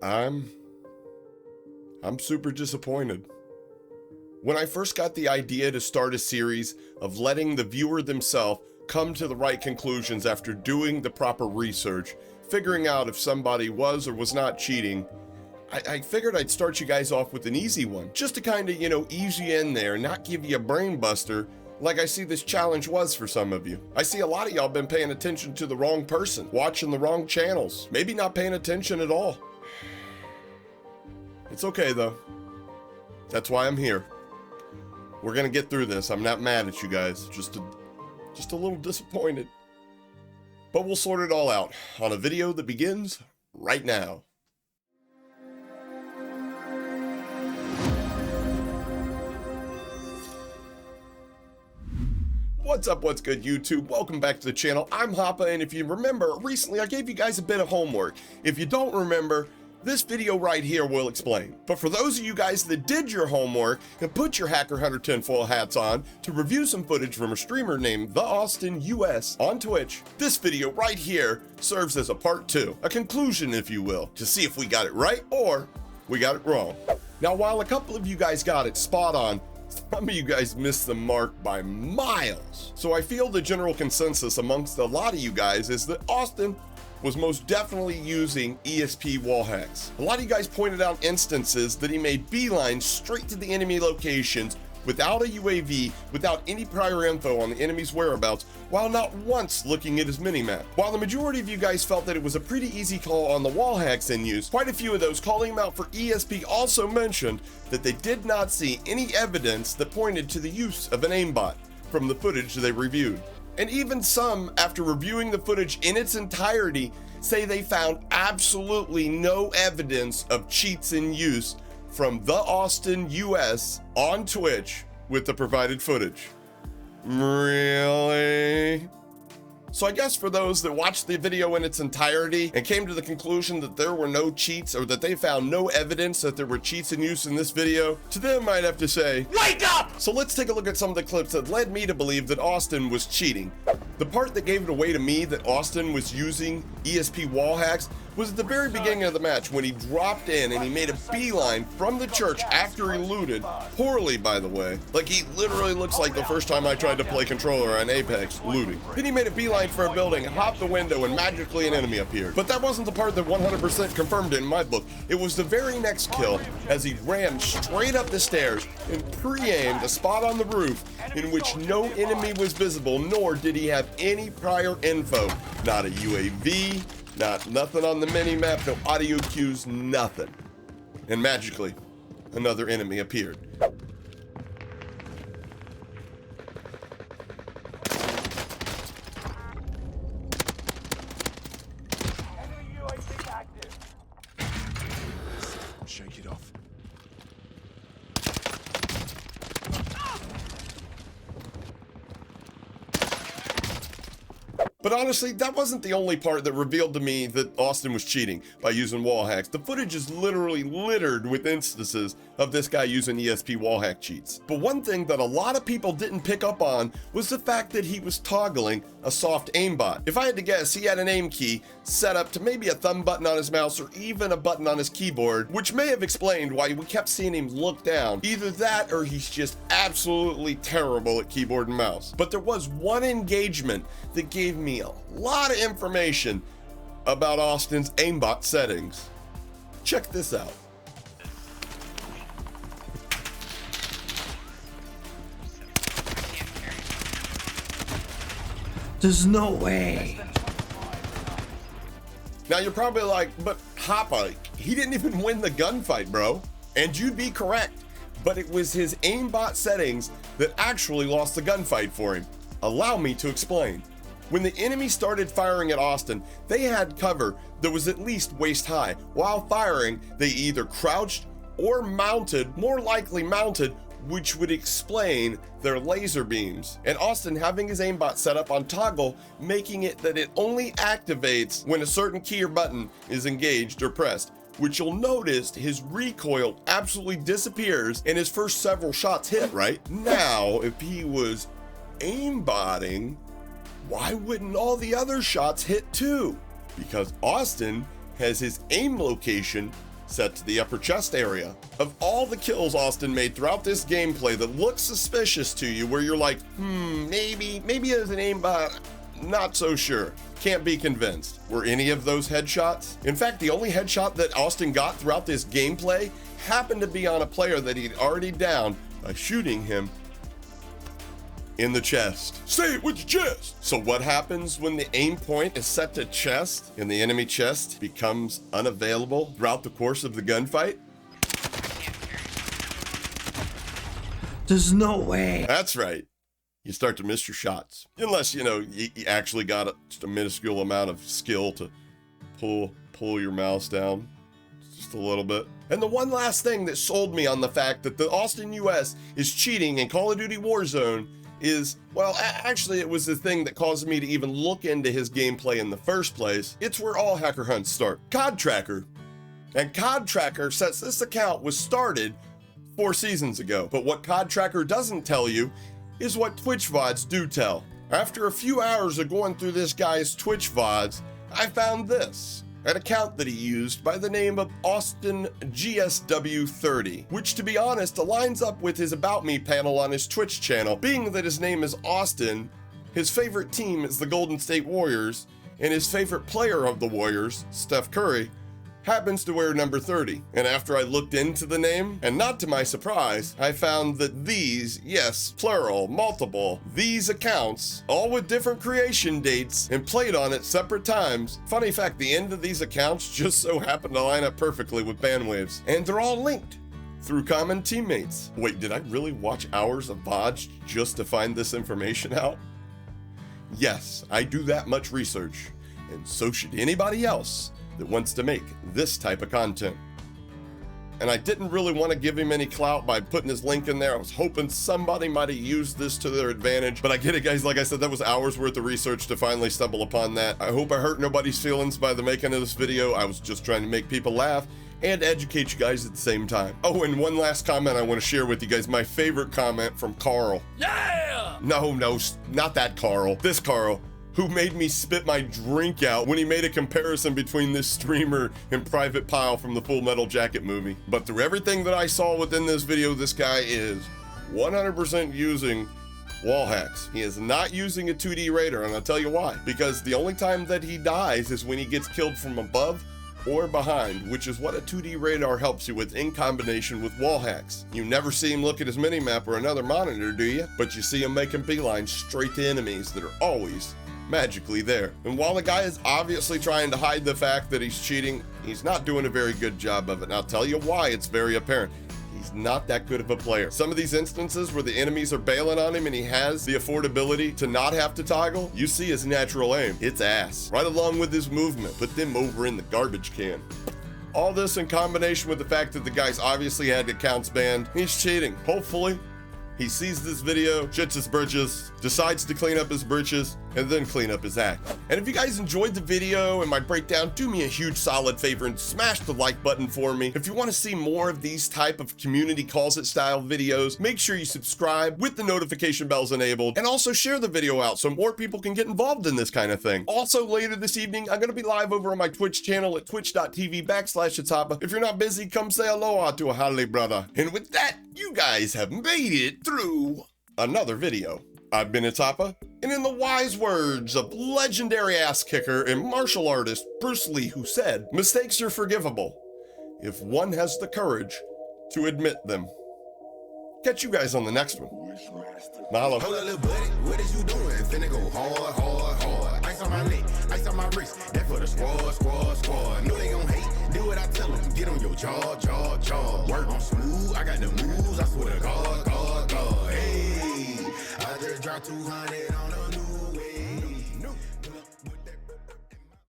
I'm super disappointed. When I first got the idea to start a series of letting the viewer themselves come to the right conclusions after doing the proper research, figuring out if somebody was or was not cheating, I figured I'd start you guys off with an easy one, just to kind of, ease you in there and not give you a brain buster like I see this challenge was for some of you. I see a lot of y'all been paying attention to the wrong person, watching the wrong channels, maybe not paying attention at all. It's okay though. That's why I'm here. We're gonna get through this. I'm not mad at you guys, just a little disappointed. But we'll sort it all out on a video that begins right now. What's up, what's good YouTube? Welcome back to the channel. I'm Hapa, and if you remember, recently I gave you guys a bit of homework. If you don't remember, this video right here will explain. But for those of you guys that did your homework and put your Hacker Hunter tinfoil hats on to review some footage from a streamer named The Austin US on Twitch, this video right here serves as a part 2, a conclusion if you will, to see if we got it right or we got it wrong. Now while a couple of you guys got it spot on, some of you guys missed the mark by miles. So I feel the general consensus amongst a lot of you guys is that Austin was most definitely using ESP wall hacks. A lot of you guys pointed out instances that he made beelines straight to the enemy locations without a UAV, without any prior info on the enemy's whereabouts, while not once looking at his minimap. While the majority of you guys felt that it was a pretty easy call on the wall hacks in use, quite a few of those calling him out for ESP also mentioned that they did not see any evidence that pointed to the use of an aimbot from the footage they reviewed. And even some, after reviewing the footage in its entirety, say they found absolutely no evidence of cheats in use from The Austin US on Twitch with the provided footage. Really? So I guess for those that watched the video in its entirety and came to the conclusion that there were no cheats or that they found no evidence that there were cheats in use in this video, to them I'd have to say, wake up! So let's take a look at some of the clips that led me to believe that Austin was cheating. The part that gave it away to me that Austin was using ESP wall hacks was at the very beginning of the match when he dropped in and he made a beeline from the church after he looted, poorly by the way. Like he literally looks like the first time I tried to play controller on Apex, looting. Then he made a beeline for a building, hopped the window, and magically an enemy appeared. But that wasn't the part that 100% confirmed it in my book. It was the very next kill as he ran straight up the stairs and pre-aimed a spot on the roof in which no enemy was visible, nor did he have any prior info. Not a UAV, nothing on the mini-map, no audio cues, nothing. And magically, another enemy appeared. Shake it off. But honestly, that wasn't the only part that revealed to me that Austin was cheating by using wall hacks. The footage is literally littered with instances of this guy using ESP wall hack cheats. But one thing that a lot of people didn't pick up on was the fact that he was toggling a soft aimbot. If I had to guess, he had an aim key set up to maybe a thumb button on his mouse or even a button on his keyboard, which may have explained why we kept seeing him look down. Either that or he's just absolutely terrible at keyboard and mouse. But there was one engagement that gave me a lot of information about Austin's aimbot settings. Check this out. There's no way. Now you're probably like, but Hapa, he didn't even win the gunfight, bro. And you'd be correct, but it was his aimbot settings that actually lost the gunfight for him. Allow me to explain. When the enemy started firing at Austin, they had cover that was at least waist high. While firing, they either crouched or mounted, more likely mounted, which would explain their laser beams. And Austin having his aimbot set up on toggle, making it that it only activates when a certain key or button is engaged or pressed, which you'll notice his recoil absolutely disappears and his first several shots hit, right? Now, if he was aimbotting, why wouldn't all the other shots hit too? Because Austin has his aim location set to the upper chest area. Of all the kills Austin made throughout this gameplay that look suspicious to you, where you're like, maybe it's an aimbot, not so sure, can't be convinced, were any of those headshots? In fact, the only headshot that Austin got throughout this gameplay happened to be on a player that he'd already downed by shooting him in the chest. Say it with your chest! So what happens when the aim point is set to chest and the enemy chest becomes unavailable throughout the course of the gunfight? There's no way. That's right. You start to miss your shots. Unless, you actually got just a minuscule amount of skill to pull your mouse down just a little bit. And the one last thing that sold me on the fact that the Austin US is cheating in Call of Duty Warzone is, well, actually it was the thing that caused me to even look into his gameplay in the first place. It's where all hacker hunts start. COD Tracker. And COD Tracker says this account was started 4 seasons ago. But what COD Tracker doesn't tell you is what Twitch VODs do tell. After a few hours of going through this guy's Twitch VODs, I found this. An account that he used by the name of Austin GSW30, which to be honest aligns up with his About Me panel on his Twitch channel. Being that his name is Austin, his favorite team is the Golden State Warriors, and his favorite player of the Warriors, Steph Curry, happens to wear number 30. And after I looked into the name, and not to my surprise, I found that these, yes, plural, multiple, these accounts, all with different creation dates and played on at separate times. Funny fact, the end of these accounts just so happen to line up perfectly with band waves. And they're all linked through common teammates. Wait, did I really watch hours of VODs just to find this information out? Yes, I do that much research, and so should anybody else that wants to make this type of content. And I didn't really want to give him any clout by putting his link in there. I was hoping somebody might have used this to their advantage, but I get it, guys. Like I said, that was hours worth of research to finally stumble upon that. I hope I hurt nobody's feelings by the making of this video. I was just trying to make people laugh and educate you guys at the same time. Oh, and one last comment I want to share with you guys. My favorite comment from Carl. Yeah! No, not that Carl. This Carl, who made me spit my drink out when he made a comparison between this streamer and Private Pile from the Full Metal Jacket movie. But through everything that I saw within this video, this guy is 100% using wall hacks. He is not using a 2D radar, and I'll tell you why. Because the only time that he dies is when he gets killed from above or behind, which is what a 2D radar helps you with in combination with wall hacks. You never see him look at his minimap or another monitor, do you? But you see him making beelines straight to enemies that are always magically there. And while the guy is obviously trying to hide the fact that he's cheating, he's not doing a very good job of it. And I'll tell you why. It's very apparent. He's not that good of a player. Some of these instances where the enemies are bailing on him and he has the affordability to not have to toggle, you see his natural aim. It's ass. Right along with his movement. Put them over in the garbage can. All this in combination with the fact that the guy's obviously had accounts banned. He's cheating. Hopefully, he sees this video, shits his britches, decides to clean up his britches, and then clean up his act. And if you guys enjoyed the video and my breakdown, do me a huge solid favor and smash the like button for me. If you want to see more of these type of community calls it style videos, make sure you subscribe with the notification bells enabled, and also share the video out so more people can get involved in this kind of thing. Also, later this evening, I'm going to be live over on my Twitch channel at twitch.tv/Hapa. If you're not busy, come say aloha to a Hale brother. And with that, you guys have made it through another video. I've been Hapa, and in the wise words of legendary ass kicker and martial artist Bruce Lee, who said, mistakes are forgivable if one has the courage to admit them. Catch you guys on the next one. Mahalo. Hold up, little buddy, what is you doing? Finna go hard, hard, hard. Ice on my neck, ice on my wrist. That for the squad. Know they gon' hate, do what I tell them. Get on your jaw. Work on smooth, I got the moves, I swear to God. Hey, I just dropped 200 on a new